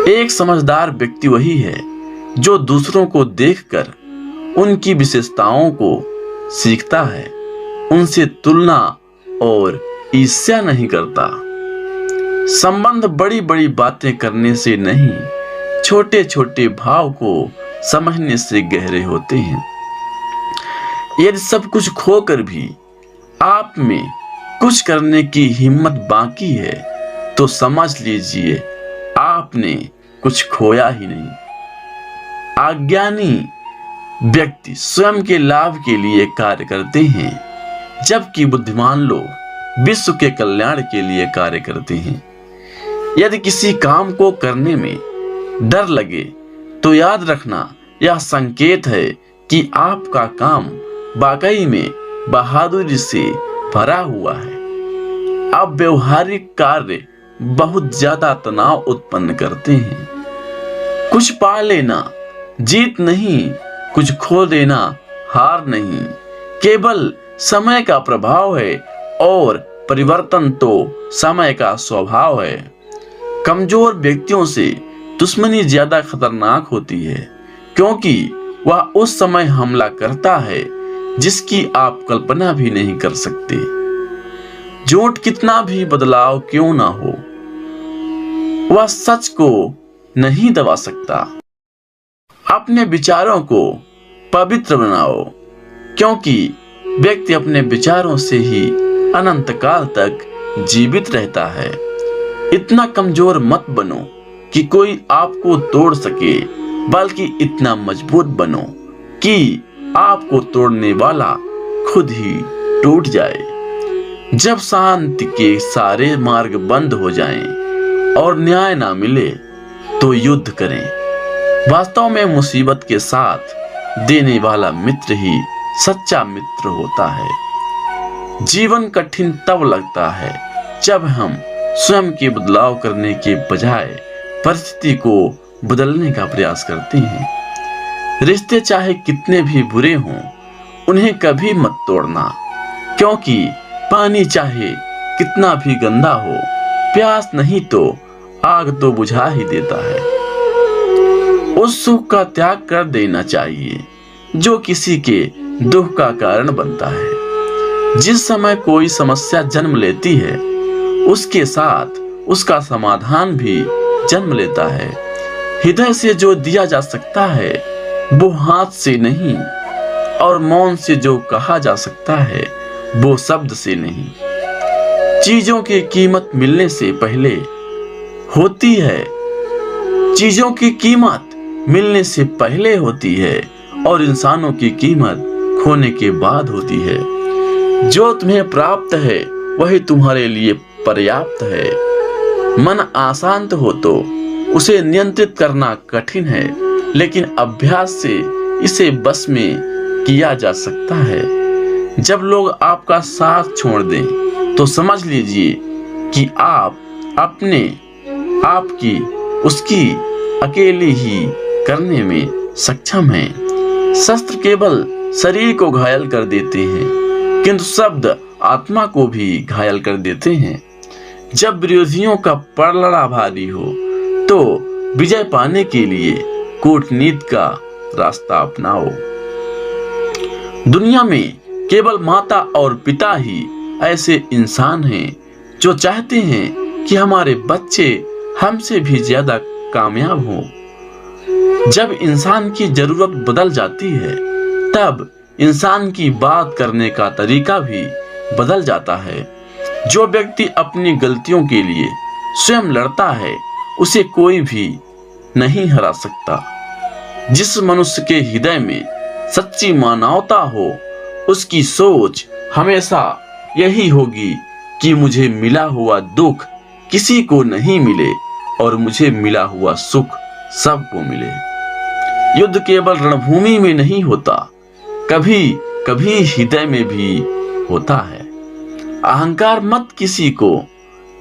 एक समझदार व्यक्ति वही है जो दूसरों को देखकर उनकी विशेषताओं को सीखता है, उनसे तुलना और ईर्ष्या नहीं करता। संबंध बड़ी बड़ी बातें करने से नहीं, छोटे छोटे भाव को समझने से गहरे होते हैं। यदि सब कुछ खोकर भी आप में कुछ करने की हिम्मत बाकी है तो समझ लीजिए आपने कुछ खोया ही नहीं। अज्ञानी व्यक्ति स्वयं के लाभ के लिए कार्य करते हैं, जबकि बुद्धिमान लोग विश्व के कल्याण के लिए कार्य करते हैं। यदि किसी काम को करने में डर लगे तो याद रखना यह संकेत है कि आपका काम वाकई में बहादुरी से भरा हुआ है। अब व्यवहारिक कार्य बहुत ज्यादा तनाव उत्पन्न करते हैं। कुछ पा लेना जीत नहीं, कुछ खो देना हार नहीं, केवल समय का प्रभाव है और परिवर्तन तो समय का स्वभाव है। कमजोर व्यक्तियों से दुश्मनी ज्यादा खतरनाक होती है, क्योंकि वह उस समय हमला करता है जिसकी आप कल्पना भी नहीं कर सकते। झूठ कितना भी बदलाव क्यों ना हो, वह सच को नहीं दबा सकता। अपने विचारों को पवित्र बनाओ, क्योंकि व्यक्ति अपने विचारों से ही अनंत काल तक जीवित रहता है। इतना कमजोर मत बनो कि कोई आपको तोड़ सके, बल्कि इतना मजबूत बनो कि आपको तोड़ने वाला खुद ही टूट जाए। जब शांति के सारे मार्ग बंद हो जाएं और न्याय ना मिले तो युद्ध करें। वास्तव में मुसीबत के साथ देने वाला मित्र ही सच्चा मित्र होता है। जीवन कठिन तब लगता है जब हम स्वयं के बदलाव करने के बजाय परिस्थिति को बदलने का प्रयास करते हैं। रिश्ते चाहे कितने भी बुरे हों, उन्हें कभी मत तोड़ना, क्योंकि पानी चाहे कितना भी गंदा हो, प्यास नहीं तो आग तो बुझा ही देता है। उस सुख का त्याग कर देना चाहिए जो किसी के दुख का कारण बनता है। जिस समय कोई समस्या जन्म लेती है, उसके साथ उसका समाधान भी जन्म लेता है। हृदय से जो दिया जा सकता है वो हाथ से नहीं, और मौन से जो कहा जा सकता है वो शब्द से नहीं। चीजों की कीमत मिलने से पहले होती है, चीजों की कीमत मिलने से पहले होती है, और इंसानों की कीमत खोने के बाद होती है। जो तुम्हें प्राप्त है वही तुम्हारे लिए पर्याप्त है। मन अशांत हो तो उसे नियंत्रित करना कठिन है, लेकिन अभ्यास से इसे बस में किया जा सकता है। जब लोग आपका साथ छोड़ दें तो समझ लीजिए कि आप अपने आप की उसकी अकेले ही करने में सक्षम हैं। शस्त्र केवल शरीर को घायल कर देते हैं, किंतु शब्द आत्मा को भी घायल कर देते हैं। जब विरोधियों का पलड़ा भारी हो तो विजय पाने के लिए कूटनीति का रास्ता अपनाओ। दुनिया में केवल माता और पिता ही ऐसे इंसान हैं जो चाहते हैं कि हमारे बच्चे हमसे भी ज्यादा कामयाब हों। जब इंसान की जरूरत बदल जाती है, तब इंसान की बात करने का तरीका भी बदल जाता है। जो व्यक्ति अपनी गलतियों के लिए स्वयं लड़ता है, उसे कोई भी नहीं हरा सकता। जिस मनुष्य के हृदय में सच्ची मानवता हो, उसकी सोच हमेशा यही होगी कि मुझे मिला हुआ दुख किसी को नहीं मिले और मुझे मिला हुआ सुख सबको मिले। युद्ध केवल रणभूमि में नहीं होता, कभी कभी हृदय में भी होता है। अहंकार मत किसी को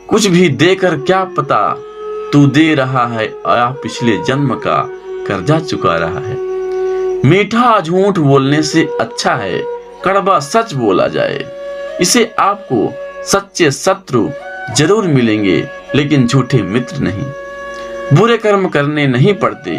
कुछ भी देकर, क्या पता तू दे रहा है या पिछले जन्म का कर्जा चुका रहा है। मीठा झूठ बोलने से अच्छा है कड़वा सच बोला जाए। इसे आपको सच्चे शत्रु जरूर मिलेंगे, लेकिन झूठे मित्र नहीं। बुरे कर्म करने नहीं पड़ते,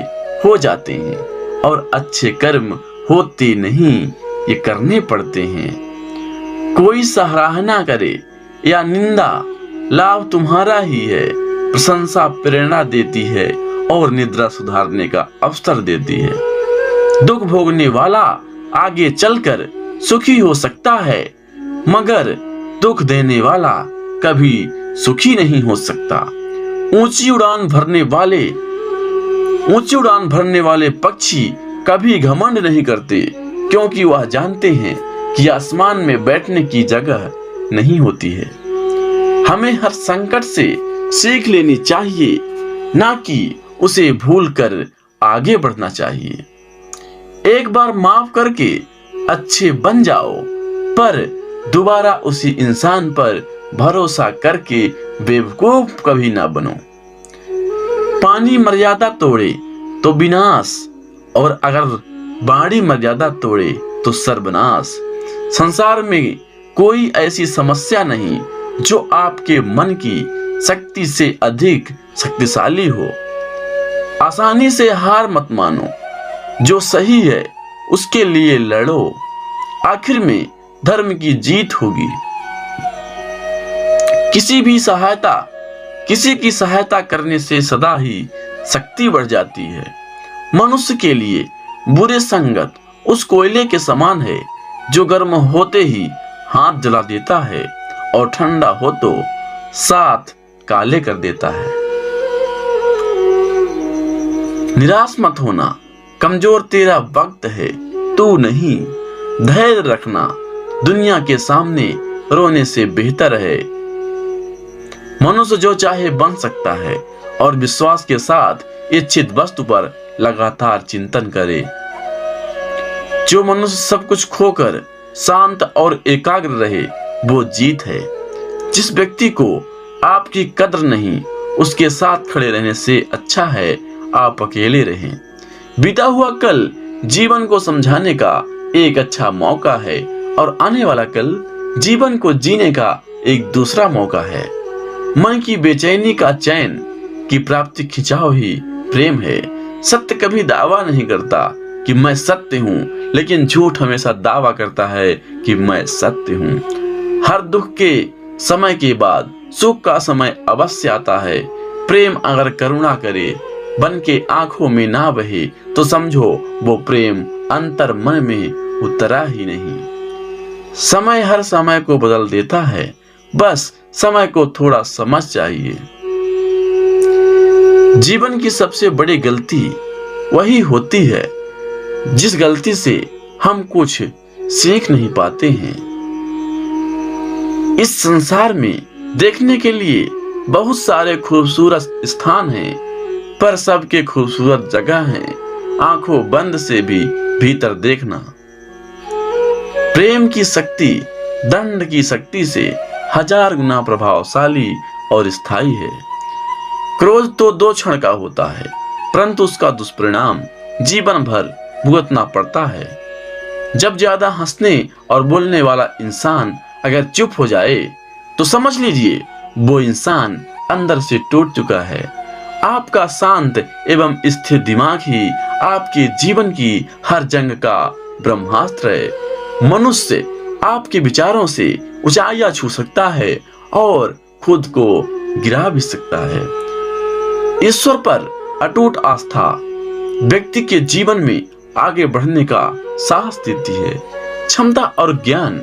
हो जाते हैं, और अच्छे कर्म होते नहीं, ये करने पड़ते हैं। कोई सराहना करे या निंदा, लाभ तुम्हारा ही है। प्रशंसा प्रेरणा देती है और निद्रा सुधारने का अवसर देती है। दुख भोगने वाला आगे चलकर सुखी हो सकता है, मगर दुख देने वाला कभी सुखी नहीं हो सकता। ऊंची उड़ान भरने वाले पक्षी कभी घमंड नहीं करते, क्योंकि वह जानते हैं कि आसमान में बैठने की जगह नहीं होती है। हमें हर संकट से सीख लेनी चाहिए, ना कि उसे भूलकर आगे बढ़ना चाहिए। एक बार माफ करके अच्छे बन जाओ, पर दोबारा उसी इंसान पर भरोसा करके बेवकूफ कभी ना बनो। पानी मर्यादा तोड़े तो विनाश, और अगर बाड़ी मर्यादा तोड़े तो सर्वनाश। संसार में कोई ऐसी समस्या नहीं जो आपके मन की शक्ति से अधिक शक्तिशाली हो। आसानी से हार मत मानो, जो सही है उसके लिए लड़ो, आखिर में धर्म की जीत होगी। किसी की सहायता करने से सदा ही शक्ति बढ़ जाती है। मनुष्य के लिए बुरे संगत उस कोयले के समान है जो गर्म होते ही हाथ जला देता है और ठंडा हो तो साथ काले कर देता है। निराश मत होना, कमजोर तेरा वक्त है, तू नहीं। धैर्य रखना, दुनिया के सामने रोने से बेहतर है। मनुष्य जो चाहे बन सकता है, और विश्वास के साथ इच्छित वस्तु पर लगातार चिंतन करे। जो मनुष्य सब कुछ खोकर शांत और एकाग्र रहे, वो जीत है। जिस व्यक्ति को आपकी कद्र नहीं, उसके साथ खड़े रहने से अच्छा है आप अकेले रहें। बीता हुआ कल जीवन को समझाने का एक अच्छा मौका है, और आने वाला कल जीवन को जीने का एक दूसरा मौका है। मन की बेचैनी का चैन की प्राप्ति खिंचाव ही प्रेम है। सत्य कभी दावा नहीं करता कि मैं सत्य हूँ, लेकिन झूठ हमेशा दावा करता है कि मैं सत्य हूँ। हर दुख के समय के बाद सुख का समय अवश्य आता है। प्रेम अगर करुणा करे, बन के आंखों में ना बहे, तो समझो वो प्रेम अंतर मन में उतरा ही नहीं। समय हर समय को बदल देता है, बस समय को थोड़ा समझ चाहिए। जीवन की सबसे बड़ी गलती वही होती है जिस गलती से हम कुछ सीख नहीं पाते हैं। इस संसार में देखने के लिए बहुत सारे खूबसूरत स्थान हैं, पर सबके खूबसूरत जगह हैं आंखों बंद से भी भीतर देखना। प्रेम की शक्ति दंड की शक्ति से 1000 गुना प्रभावशाली और स्थायी है। क्रोध तो 2 क्षण का होता है, परंतु उसका दुष्परिणाम जीवन भर भुगतना पड़ता है। जब ज्यादा हंसने और बोलने वाला इंसान अगर चुप हो जाए, तो समझ लीजिए वो इंसान अंदर से टूट चुका है। आपका शांत एवं स्थिर दिमाग ही आपके जीवन की हर जंग का ब्रह्मास्त्र है। मनुष्य आपके विचारों से ऊंचाइयां छू सकता है और खुद को गिरा भी सकता है। ईश्वर पर अटूट आस्था व्यक्ति के जीवन में आगे बढ़ने का साहस देती है। क्षमता और ज्ञान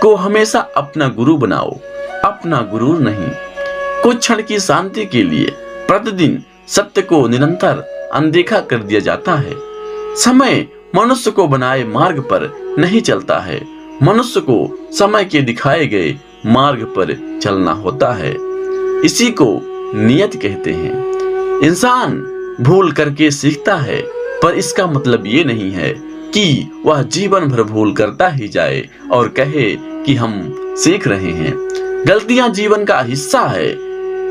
को हमेशा अपना गुरु बनाओ, अपना गुरु नहीं। कुछ क्षण की शांति के लिए प्रतिदिन सत्य को निरंतर अनदेखा कर दिया जाता है। समय मनुष्य को बनाए मार्ग पर नहीं चलता है, मनुष्य को समय के दिखाए गए मार्ग पर चलना होता है। इसी को नियत कहते हैं। इंसान भूल करके सीखता है, पर इसका मतलब ये नहीं है कि वह जीवन भर भूल करता ही जाए और कहे कि हम सीख रहे हैं। गलतियां जीवन का हिस्सा है,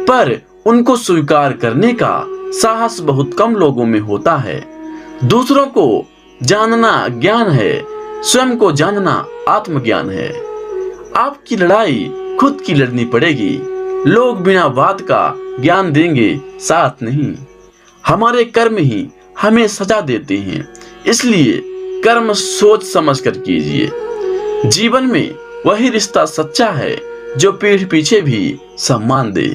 पर उनको स्वीकार करने का साहस बहुत कम लोगों में होता है। दूसरों को जानना ज्ञान है, स्वयं को जानना आत्मज्ञान है। आपकी लड़ाई खुद की लड़नी पड़ेगी। लोग बिना बात का ज्ञान देंगे, साथ नहीं। हमारे कर्म ही हमें सजा देते हैं, इसलिए कर्म सोच समझ कर कीजिए। जीवन में वही रिश्ता सच्चा है जो पीठ पीछे भी सम्मान दे।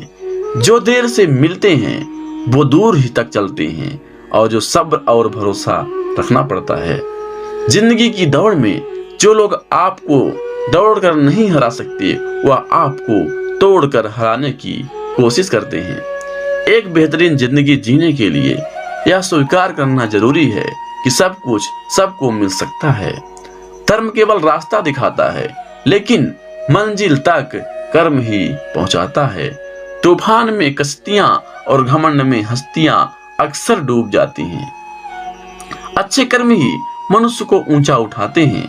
जो देर से मिलते हैं वो दूर ही तक चलते हैं, और जो सब्र और भरोसा रखना पड़ता है। जिंदगी की दौड़ में जो लोग आपको दौड़ कर नहीं हरा सकते, वह आपको तोड़कर हराने की कोशिश करते हैं। एक बेहतरीन जिंदगी जीने के लिए यह स्वीकार करना जरूरी है कि सब कुछ सबको मिल सकता है। धर्म केवल रास्ता दिखाता है, लेकिन मंजिल तक कर्म ही पहुंचाता है। तूफान में कश्तियां और घमंड में हस्तियां अक्सर डूब जाती हैं। अच्छे कर्म ही मनुष्य को ऊंचा उठाते हैं।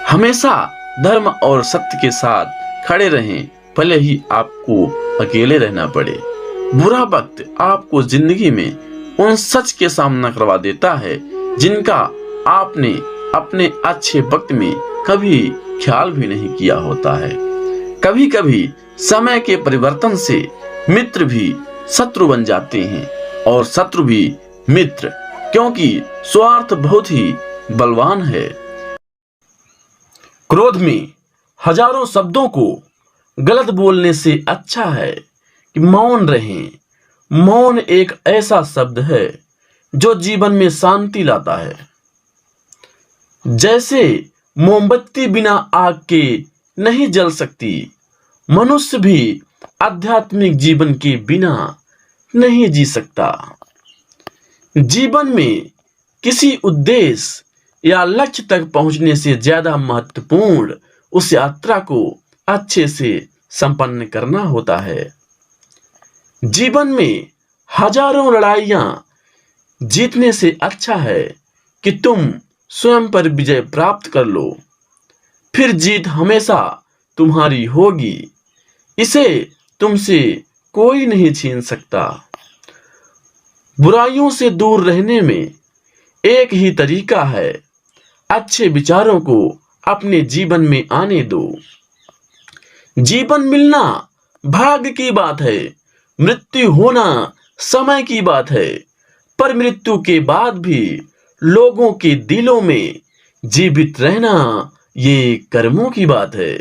हमेशा धर्म और सत्य के साथ खड़े रहें, भले ही आपको अकेले रहना पड़े। बुरा वक्त आपको जिंदगी में उन सच के सामना करवा देता है जिनका आपने अपने अच्छे वक्त में कभी ख्याल भी नहीं किया होता है। कभी कभी समय के परिवर्तन से मित्र भी शत्रु बन जाते हैं, और शत्रु भी मित्र, क्योंकि स्वार्थ बहुत ही बलवान है। क्रोध में हजारों शब्दों को गलत बोलने से अच्छा है कि मौन रहें। मौन एक ऐसा शब्द है जो जीवन में शांति लाता है। जैसे मोमबत्ती बिना आग के नहीं जल सकती, मनुष्य भी आध्यात्मिक जीवन के बिना नहीं जी सकता। जीवन में किसी उद्देश्य या लक्ष्य तक पहुंचने से ज्यादा महत्वपूर्ण उस यात्रा को अच्छे से संपन्न करना होता है। जीवन में हजारों लड़ाइयां जीतने से अच्छा है कि तुम स्वयं पर विजय प्राप्त कर लो, फिर जीत हमेशा तुम्हारी होगी। इसे तुमसे कोई नहीं छीन सकता। बुराइयों से दूर रहने में एक ही तरीका है, अच्छे विचारों को अपने जीवन में आने दो। जीवन मिलना भाग्य की बात है, मृत्यु होना समय की बात है, पर मृत्यु के बाद भी लोगों के दिलों में जीवित रहना ये कर्मों की बात है।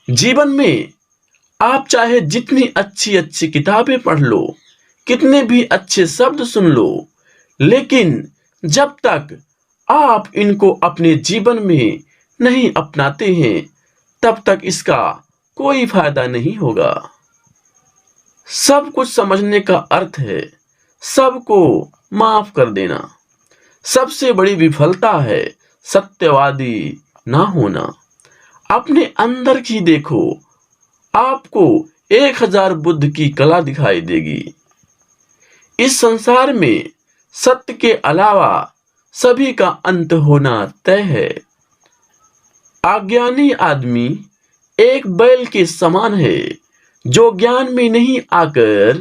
जीवन में आप चाहे जितनी अच्छी अच्छी किताबें पढ़ लो, कितने भी अच्छे शब्द सुन लो, लेकिन जब तक आप इनको अपने जीवन में नहीं अपनाते हैं, तब तक इसका कोई फायदा नहीं होगा। सब कुछ समझने का अर्थ है सबको माफ कर देना। सबसे बड़ी विफलता है सत्यवादी ना होना। अपने अंदर की देखो, आपको 1000 बुद्ध की कला दिखाई देगी। इस संसार में सत्य के अलावा सभी का अंत होना तय है। अज्ञानी आदमी एक बैल के समान है जो ज्ञान में नहीं आकर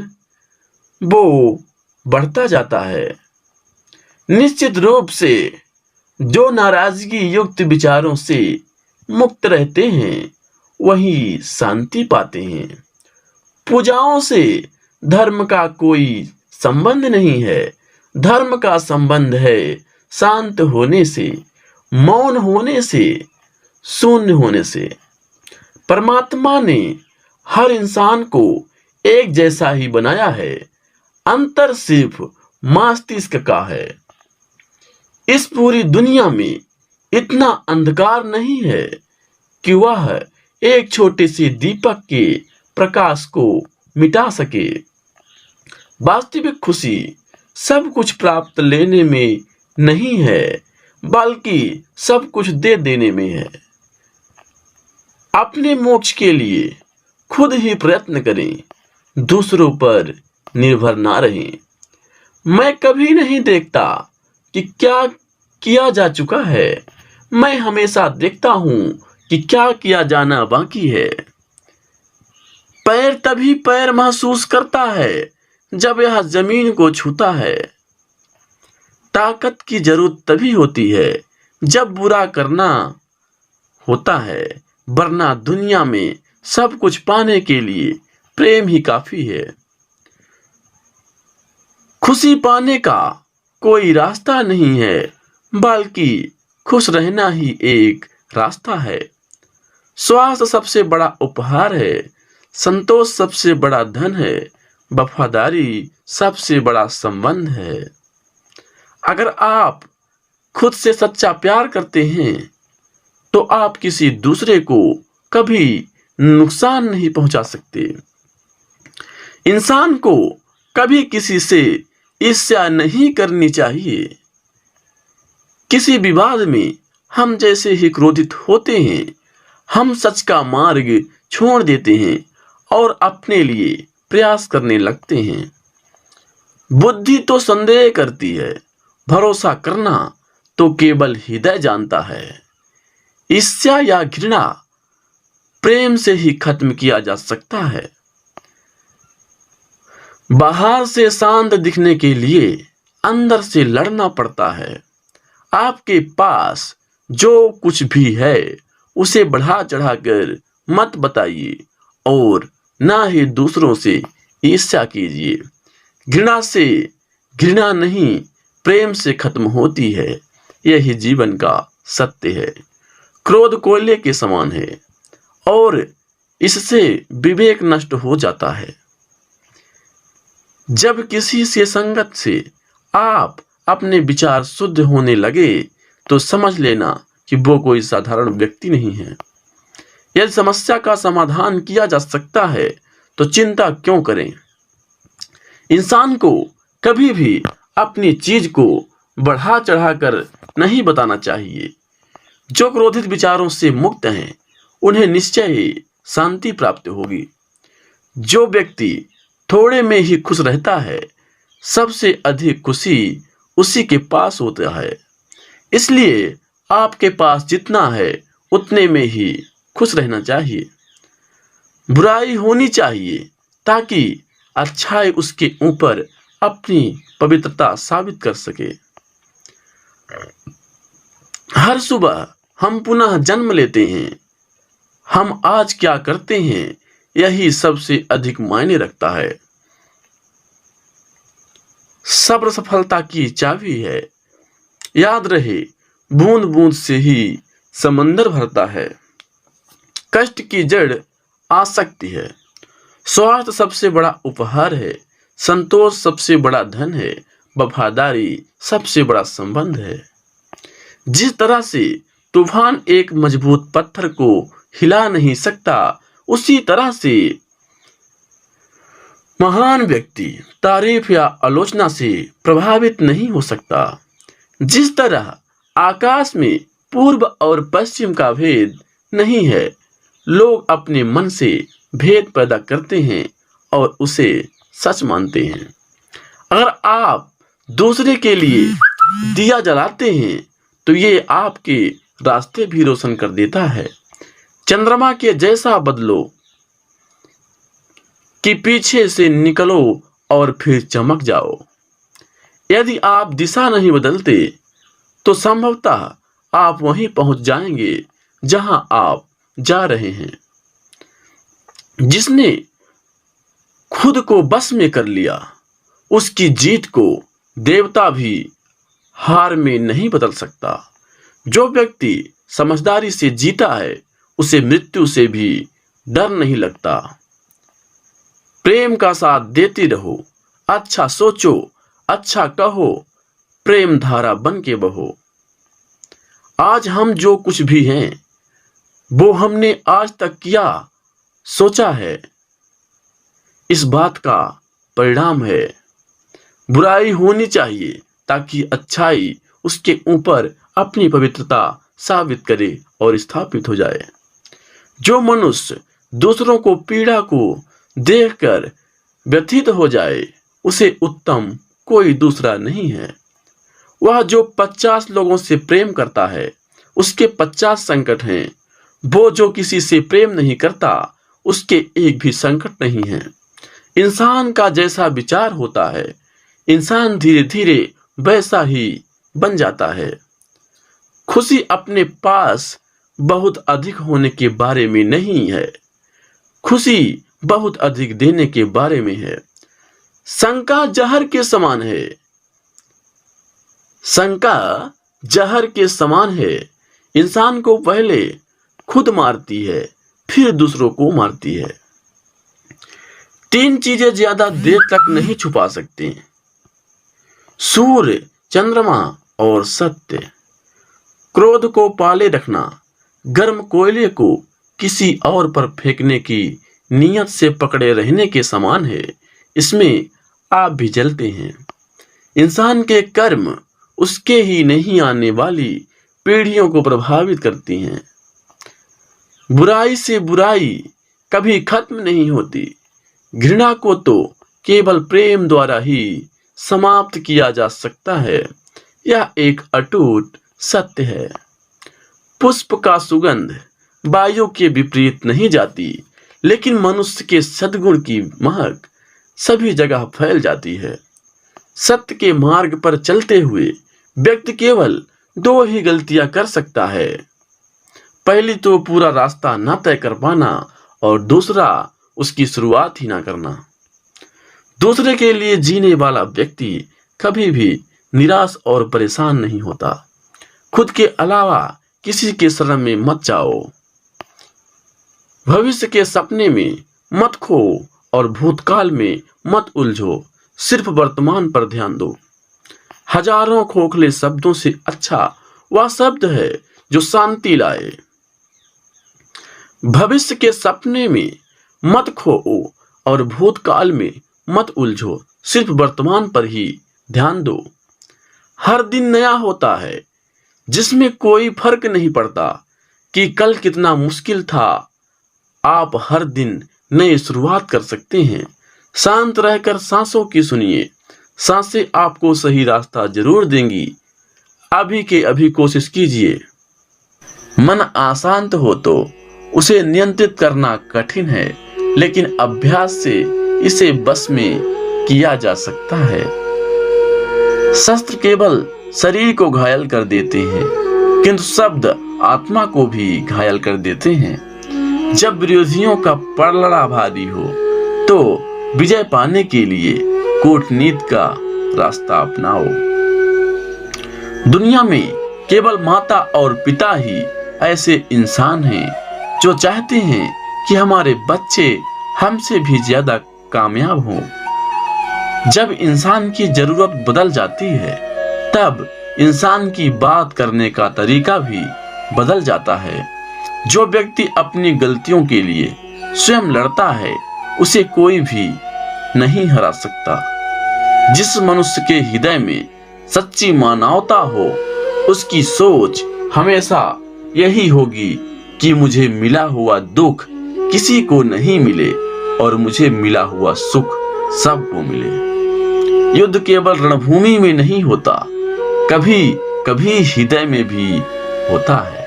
वो बढ़ता जाता है। निश्चित रूप से जो नाराजगी युक्त विचारों से मुक्त रहते हैं वही शांति पाते हैं। पूजाओं से धर्म का कोई संबंध नहीं है। धर्म का संबंध है शांत होने से, मौन होने से, शून्य होने से। परमात्मा ने हर इंसान को एक जैसा ही बनाया है, अंतर सिर्फ मस्तिष्क का है। इस पूरी दुनिया में इतना अंधकार नहीं है कि वह एक छोटे से दीपक के प्रकाश को मिटा सके। वास्तविक खुशी सब कुछ प्राप्त लेने में नहीं है, बल्कि सब कुछ दे देने में है। अपने मोक्ष के लिए खुद ही प्रयत्न करें, दूसरों पर निर्भर ना रहें। मैं कभी नहीं देखता कि क्या किया जा चुका है, मैं हमेशा देखता हूं कि क्या किया जाना बाकी है। पैर तभी पैर महसूस करता है जब यह जमीन को छूता है। ताकत की जरूरत तभी होती है जब बुरा करना होता है, वरना दुनिया में सब कुछ पाने के लिए प्रेम ही काफी है। खुशी पाने का कोई रास्ता नहीं है, बल्कि खुश रहना ही एक रास्ता है। स्वास्थ्य सबसे बड़ा उपहार है, संतोष सबसे बड़ा धन है, वफादारी सबसे बड़ा संबंध है। अगर आप खुद से सच्चा प्यार करते हैं तो आप किसी दूसरे को कभी नुकसान नहीं पहुंचा सकते। इंसान को कभी किसी से ईर्ष्या नहीं करनी चाहिए। किसी विवाद में हम जैसे ही क्रोधित होते हैं, हम सच का मार्ग छोड़ देते हैं और अपने लिए प्रयास करने लगते हैं। बुद्धि तो संदेह करती है, भरोसा करना तो केवल हृदय जानता है। ईर्ष्या या घृणा प्रेम से ही खत्म किया जा सकता है। बाहर से शांत दिखने के लिए अंदर से लड़ना पड़ता है। आपके पास जो कुछ भी है उसे बढ़ा चढ़ाकर मत बताइए और ना ही दूसरों से ईर्ष्या कीजिए। घृणा से घृणा नहीं, प्रेम से खत्म होती है। यही जीवन का सत्य है। क्रोध कोयले के समान है और इससे विवेक नष्ट हो जाता है। जब किसी से संगत से आप अपने विचार शुद्ध होने लगे तो समझ लेना कि वो कोई साधारण व्यक्ति नहीं है। यदि समस्या का समाधान किया जा सकता है तो चिंता क्यों करें। इंसान को कभी भी अपनी चीज को बढ़ा चढ़ाकर नहीं बताना चाहिए। जो क्रोधित विचारों से मुक्त हैं उन्हें निश्चय ही शांति प्राप्त होगी। जो व्यक्ति थोड़े में ही खुश रहता है, सबसे अधिक खुशी उसी के पास होता है। इसलिए आपके पास जितना है उतने में ही खुश रहना चाहिए। बुराई होनी चाहिए ताकि अच्छाई उसके ऊपर अपनी पवित्रता साबित कर सके। हर सुबह हम पुनः जन्म लेते हैं। हम आज क्या करते हैं यही सबसे अधिक मायने रखता है। सब्र सफलता की चाबी है। याद रहे, बूंद बूंद से ही समंदर भरता है। कष्ट की जड़ आसक्ति है। स्वार्थ सबसे बड़ा उपहार है, संतोष सबसे बड़ा धन है, वफादारी सबसे बड़ा संबंध है। जिस तरह से तूफान एक मजबूत पत्थर को हिला नहीं सकता, उसी तरह से महान व्यक्ति तारीफ या आलोचना से प्रभावित नहीं हो सकता। जिस तरह आकाश में पूर्व और पश्चिम का भेद नहीं है, लोग अपने मन से भेद पैदा करते हैं और उसे सच मानते हैं। अगर आप दूसरे के लिए दिया जलाते हैं तो ये आपके रास्ते भी रोशन कर देता है। चंद्रमा के जैसा बदलो कि पीछे से निकलो और फिर चमक जाओ। यदि आप दिशा नहीं बदलते तो संभवतः आप वहीं पहुंच जाएंगे जहां आप जा रहे हैं। जिसने खुद को बस में कर लिया, उसकी जीत को देवता भी हार में नहीं बदल सकता। जो व्यक्ति समझदारी से जीता है, उसे मृत्यु से भी डर नहीं लगता। प्रेम का साथ देते रहो, अच्छा सोचो, अच्छा कहो, प्रेम धारा बन के बहो। आज हम जो कुछ भी हैं वो हमने आज तक किया सोचा है, इस बात का परिणाम है। बुराई होनी चाहिए ताकि अच्छाई उसके ऊपर अपनी पवित्रता साबित करे और स्थापित हो जाए। जो मनुष्य दूसरों को पीड़ा को देखकर व्यथित हो जाए, उसे उत्तम कोई दूसरा नहीं है। वह जो 50 लोगों से प्रेम करता है, उसके 50 संकट हैं। वो जो किसी से प्रेम नहीं करता, उसके एक भी संकट नहीं है। इंसान का जैसा विचार होता है, इंसान धीरे धीरे वैसा ही बन जाता है। खुशी अपने पास बहुत अधिक होने के बारे में नहीं है। खुशी बहुत अधिक देने के बारे में है। शंका जहर के समान है। शंका जहर के समान है। इंसान को पहले खुद मारती है, फिर दूसरों को मारती है। 3 चीजें ज्यादा देर तक नहीं छुपा सकते: सूर्य, चंद्रमा और सत्य। क्रोध को पाले रखना गर्म कोयले को किसी और पर फेंकने की नियत से पकड़े रहने के समान है। इसमें आप भी जलते हैं। इंसान के कर्म उसके ही नहीं आने वाली पीढ़ियों को प्रभावित करती हैं। बुराई से बुराई कभी खत्म नहीं होती। घृणा को तो केवल प्रेम द्वारा ही समाप्त किया जा सकता है। यह एक अटूट सत्य है। पुष्प का सुगंध वायु के विपरीत नहीं जाती, लेकिन मनुष्य के सद्गुण की महक सभी जगह फैल जाती है। सत्य के मार्ग पर चलते हुए व्यक्ति केवल 2 ही गलतियां कर सकता है। पहली तो पूरा रास्ता न तय कर पाना, और दूसरा उसकी शुरुआत ही ना करना। दूसरे के लिए जीने वाला व्यक्ति कभी भी निराश और परेशान नहीं होता। खुद के अलावा किसी के शरण में मत जाओ। भविष्य के सपने में मत खो और भूतकाल में मत उलझो। सिर्फ वर्तमान पर ध्यान दो। हजारों खोखले शब्दों से अच्छा वह शब्द है जो शांति लाए। भविष्य के सपने में मत खो और भूतकाल में मत उलझो। सिर्फ वर्तमान पर ही ध्यान दो। हर दिन नया होता है, जिसमें कोई फर्क नहीं पड़ता कि कल कितना मुश्किल था। आप हर दिन नई शुरुआत कर सकते हैं। शांत रहकर सांसों की सुनिए। सांसें आपको सही रास्ता जरूर देंगी। अभी के अभी कोशिश कीजिए। मन अशांत हो तो उसे नियंत्रित करना कठिन है, लेकिन अभ्यास से इसे बस में किया जा सकता है। शस्त्र केवल शरीर को घायल कर देते हैं, किंतु शब्द आत्मा को भी घायल कर देते हैं। जब विरोधियों का पलड़ा भारी हो तो विजय पाने के लिए कूटनीति का रास्ता अपनाओ। दुनिया में केवल माता और पिता ही ऐसे इंसान हैं जो चाहते हैं कि हमारे बच्चे हमसे भी ज्यादा कामयाब हों। जब इंसान की जरूरत बदल जाती है, तब इंसान की बात करने का तरीका भी बदल जाता है। जो व्यक्ति अपनी गलतियों के लिए स्वयं लड़ता है, उसे कोई भी नहीं हरा सकता। जिस मनुष्य के हृदय में सच्ची मानवता हो, उसकी सोच हमेशा यही होगी कि मुझे मिला हुआ दुख किसी को नहीं मिले और मुझे मिला हुआ सुख सबको मिले। युद्ध केवल रणभूमि में नहीं होता, कभी कभी हृदय में भी होता है।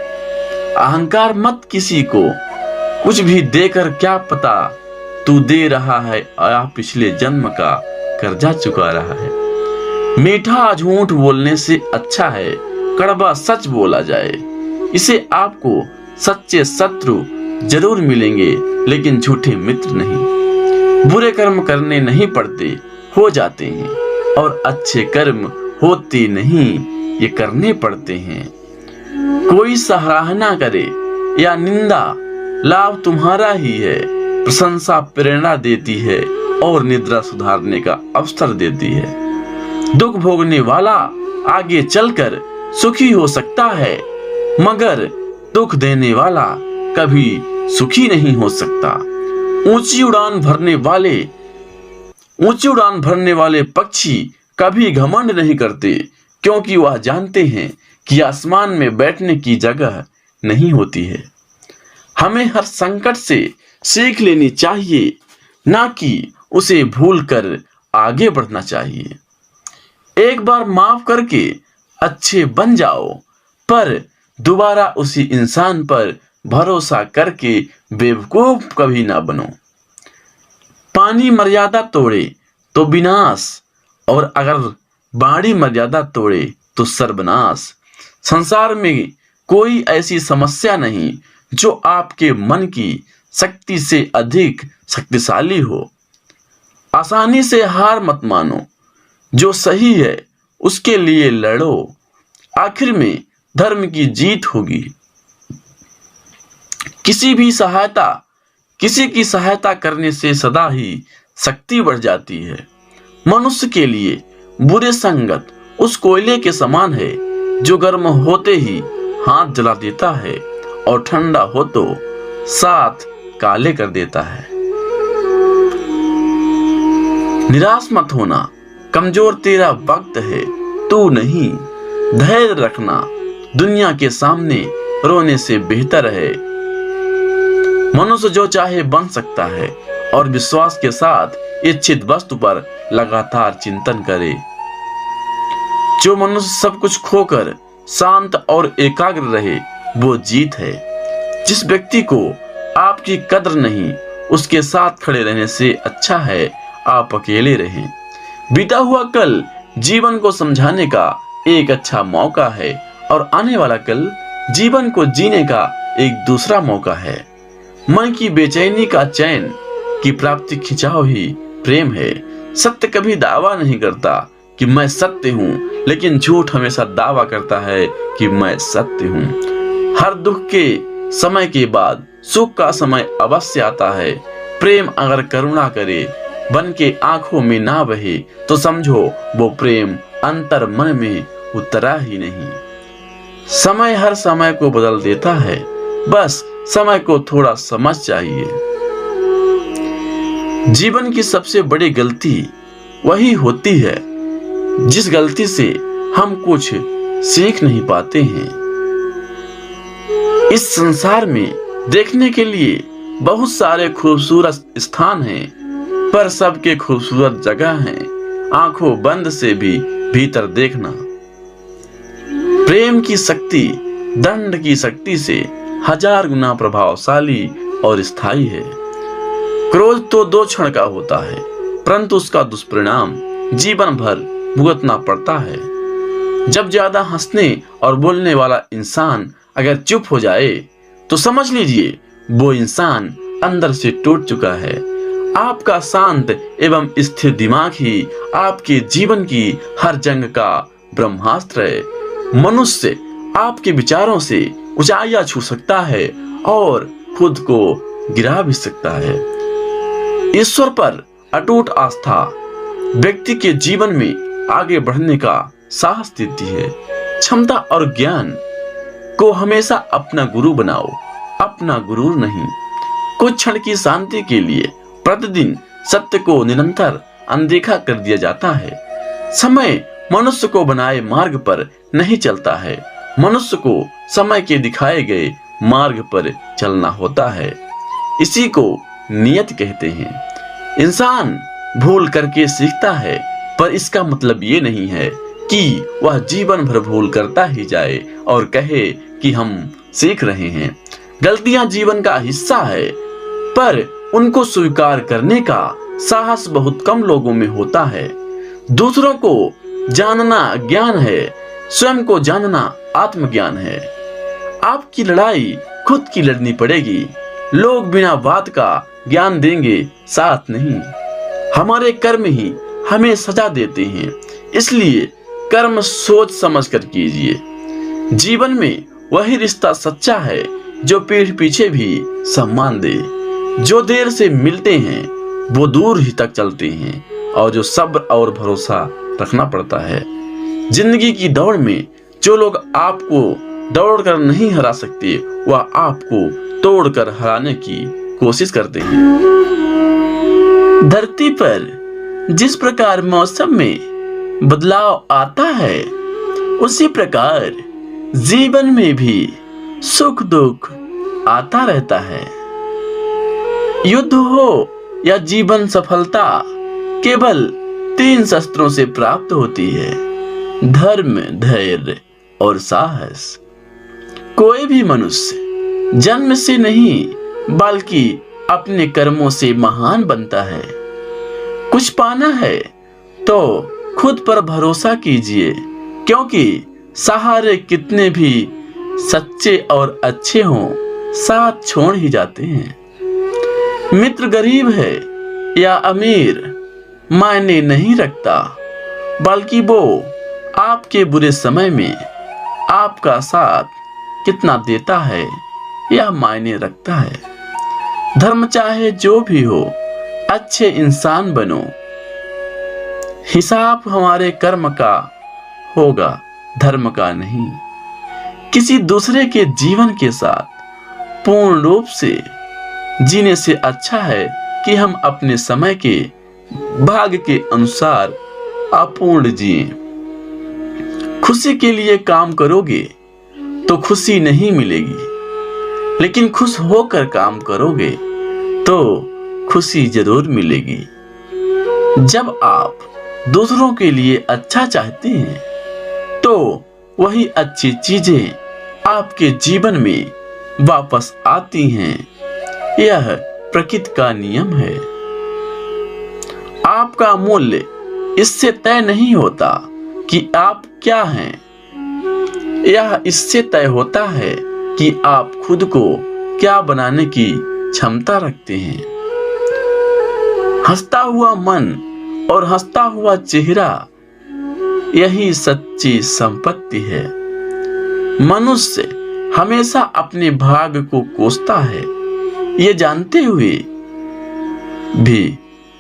अहंकार मत किसी को कुछ भी देकर, क्या पता तू दे रहा है या पिछले जन्म का कर्जा चुका रहा है। मीठा झूठ बोलने से अच्छा है कड़वा सच बोला जाए। इसे आपको सच्चे शत्रु जरूर मिलेंगे, लेकिन झूठे मित्र नहीं। बुरे कर्म करने नहीं पड़ते, हो जाते हैं, और अच्छे कर्म होते नहीं, ये करने पड़ते हैं। कोई सराहना करे या निंदा, लाभ तुम्हारा ही है। प्रशंसा प्रेरणा देती है और निद्रा सुधारने का अवसर देती है। दुख भोगने वाला आगे चलकर सुखी हो सकता है, मगर दुख देने वाला कभी सुखी नहीं हो सकता। ऊंची उड़ान भरने वाले पक्षी कभी घमंड नहीं करते, क्योंकि वह जानते हैं कि आसमान में बैठने की जगह नहीं होती है। हमें हर संकट से सीख लेनी चाहिए, ना कि उसे भूलकर आगे बढ़ना चाहिए। एक बार माफ करके अच्छे बन जाओ, पर दोबारा उसी इंसान पर भरोसा करके बेवकूफ कभी ना बनो। पानी मर्यादा तोड़े तो विनाश, और अगर बाड़ी मर्यादा तोड़े तो सर्वनाश। संसार में कोई ऐसी समस्या नहीं जो आपके मन की शक्ति से अधिक शक्तिशाली हो। आसानी से हार मत मानो, जो सही है उसके लिए लड़ो, आखिर में धर्म की जीत होगी। किसी की सहायता करने से सदा ही शक्ति बढ़ जाती है। मनुष्य के लिए बुरे संगत उस कोयले के समान है जो गर्म होते ही हाथ जला देता है और ठंडा हो तो साथ काले कर देता है। निराश मत होना, कमजोर तेरा वक्त है, तू नहीं। धैर्य रखना, दुनिया के सामने रोने से बेहतर है। मनुष्य जो चाहे बन सकता है और विश्वास के साथ इच्छित वस्तु पर लगातार चिंतन करे। जो मनुष्य सब कुछ खोकर शांत और एकाग्र रहे वो जीत है। जिस व्यक्ति को आपकी कद्र नहीं, उसके साथ खड़े रहने से अच्छा है आप अकेले रहें। बीता हुआ कल जीवन को समझाने का एक अच्छा मौका है और आने वाला कल जीवन को जीने का एक दूसरा मौका है। मन की बेचैनी का चैन की प्राप्ति खिंचाव ही प्रेम है। सत्य कभी दावा नहीं करता कि मैं सत्य हूँ, लेकिन झूठ हमेशा दावा करता है कि मैं सत्य हूँ। हर दुख के समय के बाद सुख का समय अवश्य आता है। प्रेम अगर करुणा करे बन के आंखों में ना बहे तो समझो वो प्रेम अंतर मन में उतरा ही नहीं। समय हर समय को बदल देता है, बस समय को थोड़ा समझ चाहिए। जीवन की सबसे बड़ी गलती वही होती है जिस गलती से हम कुछ सीख नहीं पाते हैं। इस संसार में देखने के लिए बहुत सारे खूबसूरत स्थान हैं, पर सबके खूबसूरत जगह हैं आंखों बंद से भी भीतर देखना। प्रेम की शक्ति दंड की शक्ति से 1000 गुना प्रभावशाली और स्थायी है। क्रोध तो 2 क्षण का होता है, परंतु उसका दुष्परिणाम जीवन भर भुगतना पड़ता है। जब ज्यादा हंसने और बोलने वाला इंसान अगर चुप हो जाए तो समझ लीजिए वो इंसान अंदर से टूट चुका है। आपका शांत एवं स्थिर दिमाग ही आपके जीवन की हर जंग का ब्रह्मास्त्र है। मनुष्य आपके विचारों से ऊंचाइयां छू सकता है और खुद को गिरा भी सकता है। ईश्वर पर अटूट आस्था व्यक्ति के जीवन में आगे बढ़ने का साहस देती है। क्षमता और ज्ञान को हमेशा अपना गुरु बनाओ, अपना गुरूर नहीं। कुछ क्षण की शांति के लिए प्रतिदिन सत्य को निरंतर अनदेखा कर दिया जाता है। समय मनुष्य को बनाए मार्ग पर नहीं चलता है, मनुष्य को समय के दिखाए गए मार्ग पर चलना होता है। इसी को नियत कहते हैं। इंसान भूल करके सीखता है, पर इसका मतलब ये नहीं है कि वह जीवन भर भूल करता ही जाए और कहे कि हम सीख रहे हैं। गलतियां जीवन का हिस्सा है, पर उनको स्वीकार करने का साहस बहुत कम लोगों में होता है। दूसरों को जानना ज्ञान है, स्वयं को जानना आत्मज्ञान है। आपकी लड़ाई खुद की लड़नी पड़ेगी। लोग बिना बात का ज्ञान देंगे, साथ नहीं। हमारे कर्म ही हमें सजा देते हैं, इसलिए कर्म सोच समझ कर कीजिए। जीवन में वही रिश्ता सच्चा है जो पीठ पीछे भी सम्मान दे। जो देर से मिलते हैं वो दूर ही तक चलते हैं, और जो सब्र और भरोसा रखना पड़ता है। जिंदगी की दौड़ में जो लोग आपको दौड़ कर नहीं हरा सकते, वह आपको तोड़कर हराने की कोशिश करते हैं। धरती पर जिस प्रकार मौसम में बदलाव आता है, उसी प्रकार जीवन में भी सुख दुख आता रहता है। युद्ध हो या जीवन सफलता केवल 3 शस्त्रों से प्राप्त होती है: धर्म, धैर्य और साहस। कोई भी मनुष्य जन्म से नहीं बल्कि अपने कर्मों से महान बनता है। कुछ पाना है तो खुद पर भरोसा कीजिए, क्योंकि सहारे कितने भी सच्चे और अच्छे हों, साथ छोड़ ही जाते हैं। मित्र गरीब है या अमीर मायने नहीं रखता, बल्कि वो आपके बुरे समय में आपका साथ कितना देता है यह मायने रखता है। धर्म चाहे जो भी हो, अच्छे इंसान बनो। हिसाब हमारे कर्म का होगा, धर्म का नहीं। किसी दूसरे के जीवन के साथ पूर्ण रूप से जीने से अच्छा है कि हम अपने समय के भाग्य के अनुसार अपूर्ण जिए। खुशी के लिए काम करोगे तो खुशी नहीं मिलेगी, लेकिन खुश होकर काम करोगे तो खुशी जरूर मिलेगी। जब आप दूसरों के लिए अच्छा चाहते हैं तो वही अच्छी चीजें आपके जीवन में वापस आती हैं। यह प्रकृति का नियम है। आपका मूल्य इससे तय नहीं होता कि आप क्या हैं, यह इससे तय होता है कि आप खुद को क्या बनाने की क्षमता रखते हैं। हंसता हुआ मन और हंसता हुआ चेहरा यही सच्ची संपत्ति है। मनुष्य हमेशा अपने भाग्य को कोसता है, ये जानते हुए भी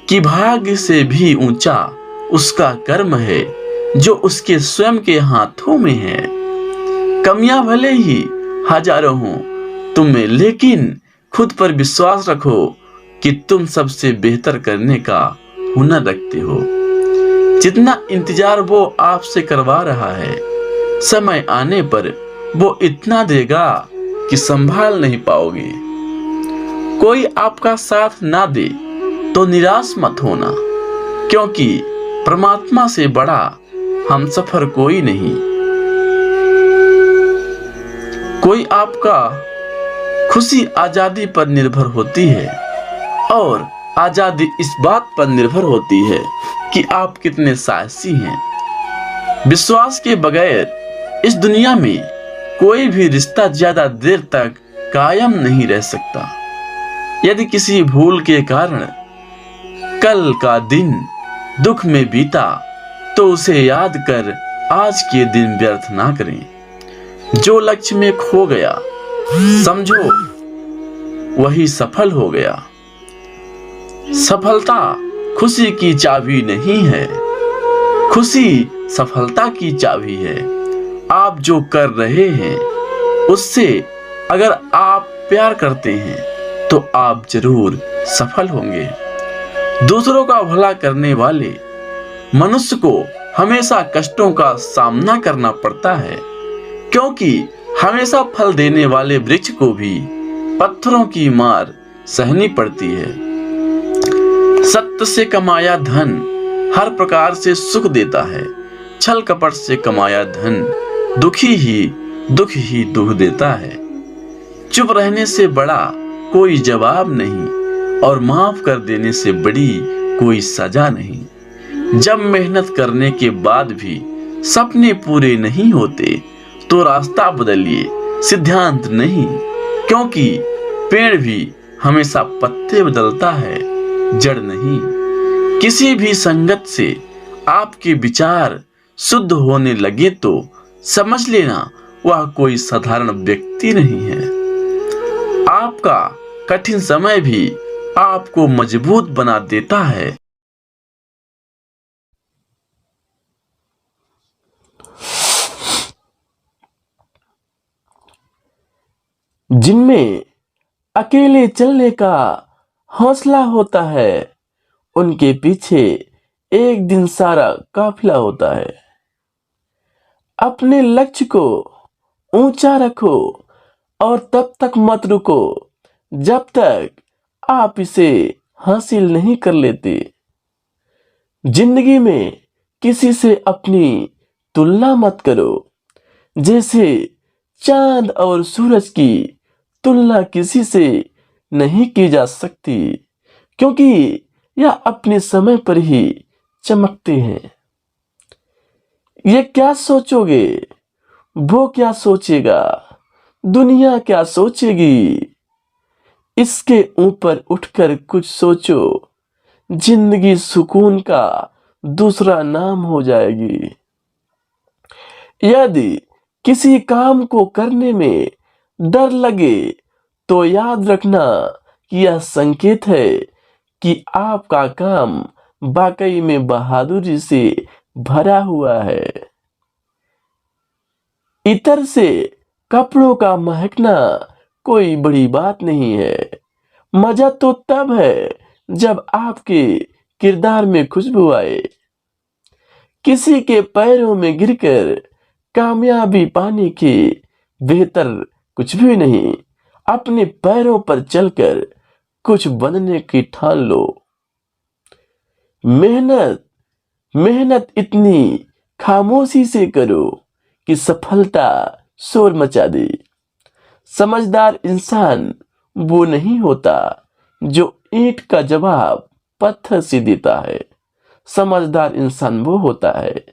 कि भाग्य से भी ऊंचा उसका कर्म है जो उसके स्वयं के हाथों में है। कमियां भले ही हजारों हों तुम में, लेकिन खुद पर विश्वास रखो कि तुम सबसे बेहतर करने का हुनर रखते हो। जितना इंतजार वो आपसे करवा रहा है, समय आने पर वो इतना देगा कि संभाल नहीं पाओगे। कोई आपका साथ ना दे तो निराश मत होना, क्योंकि परमात्मा से बड़ा हमसफर कोई नहीं। कोई आपका खुशी आजादी पर निर्भर होती है और आजादी इस बात पर निर्भर होती है कि आप कितने साहसी हैं। विश्वास के बगैर इस दुनिया में कोई भी रिश्ता ज्यादा देर तक कायम नहीं रह सकता। यदि किसी भूल के कारण कल का दिन दुख में बीता तो उसे याद कर आज के दिन व्यर्थ ना करें। जो लक्ष्य में खो गया समझो वही सफल हो गया। सफलता खुशी की चाबी नहीं है, खुशी सफलता की चाबी है। आप जो कर रहे हैं उससे अगर आप प्यार करते हैं तो आप जरूर सफल होंगे। दूसरों का भला करने वाले मनुष्य को हमेशा कष्टों का सामना करना पड़ता है, क्योंकि हमेशा फल देने वाले वृक्ष को भी पत्थरों की मार सहनी पड़ती है। सत्य से कमाया धन हर प्रकार से सुख देता है, छल कपट से कमाया धन दुख ही दुख देता है। चुप रहने से बड़ा कोई जवाब नहीं और माफ कर देने से बड़ी कोई सजा नहीं। जब मेहनत करने के बाद भी सपने पूरे नहीं होते तो रास्ता बदलिए, सिद्धांत नहीं, क्योंकि पेड़ भी हमेशा पत्ते बदलता है, जड़ नहीं। किसी भी संगत से आपके विचार शुद्ध होने लगे तो समझ लेना वह कोई साधारण व्यक्ति नहीं है। आपका कठिन समय भी आपको मजबूत बना देता है। जिनमें अकेले चलने का हौसला होता है उनके पीछे एक दिन सारा काफिला होता है। अपने लक्ष्य को ऊंचा रखो और तब तक मत रुको जब तक आप इसे हासिल नहीं कर लेते। जिंदगी में किसी से अपनी तुलना मत करो, जैसे चांद और सूरज की तुलना किसी से नहीं की जा सकती, क्योंकि यह अपने समय पर ही चमकते हैं। ये क्या सोचोगे, वो क्या सोचेगा, दुनिया क्या सोचेगी, इसके ऊपर उठकर कुछ सोचो, जिंदगी सुकून का दूसरा नाम हो जाएगी। यदि किसी काम को करने में डर लगे तो याद रखना कि यह संकेत है कि आपका काम वाकई में बहादुरी से भरा हुआ है। इत्र से कपड़ों का महकना कोई बड़ी बात नहीं है। मजा तो तब है जब आपके किरदार में खुशबू आए। किसी के पैरों में गिरकर कामयाबी पाने के बेहतर कुछ भी नहीं। अपने पैरों पर चलकर कुछ बनने की ठान लो। मेहनत मेहनत इतनी खामोशी से करो कि सफलता शोर मचा दे। समझदार इंसान वो नहीं होता जो ईंट का जवाब पत्थर से देता है। समझदार इंसान वो होता है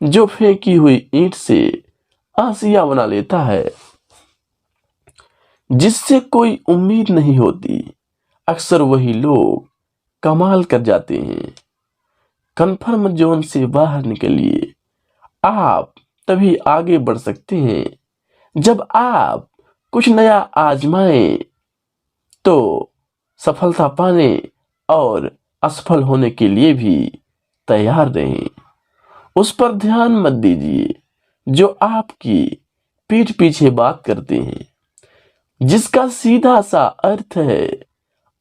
जो फेंकी हुई ईंट से आसिया बना लेता है। जिससे कोई उम्मीद नहीं होती, अक्सर वही लोग कमाल कर जाते हैं। कंफर्म जोन से बाहर निकलिए। आप तभी आगे बढ़ सकते हैं जब आप कुछ नया आजमाएं। तो सफलता पाने और असफल होने के लिए भी तैयार रहें। उस पर ध्यान मत दीजिए जो आपकी पीठ पीछे बात करते हैं, जिसका सीधा सा अर्थ है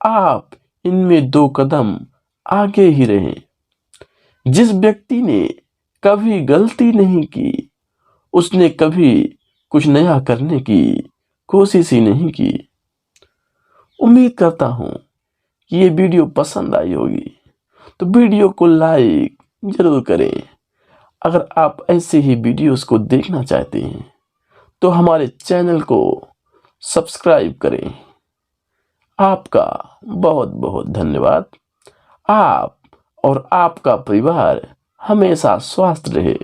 आप इनमें 2 कदम आगे ही रहें। जिस व्यक्ति ने कभी गलती नहीं की, उसने कभी कुछ नया करने की कोशिश ही नहीं की। उम्मीद करता हूं कि ये वीडियो पसंद आई होगी, तो वीडियो को लाइक जरूर करें। अगर आप ऐसे ही वीडियोस को देखना चाहते हैं तो हमारे चैनल को सब्सक्राइब करें। आपका बहुत बहुत धन्यवाद। आप और आपका परिवार हमेशा स्वस्थ रहे।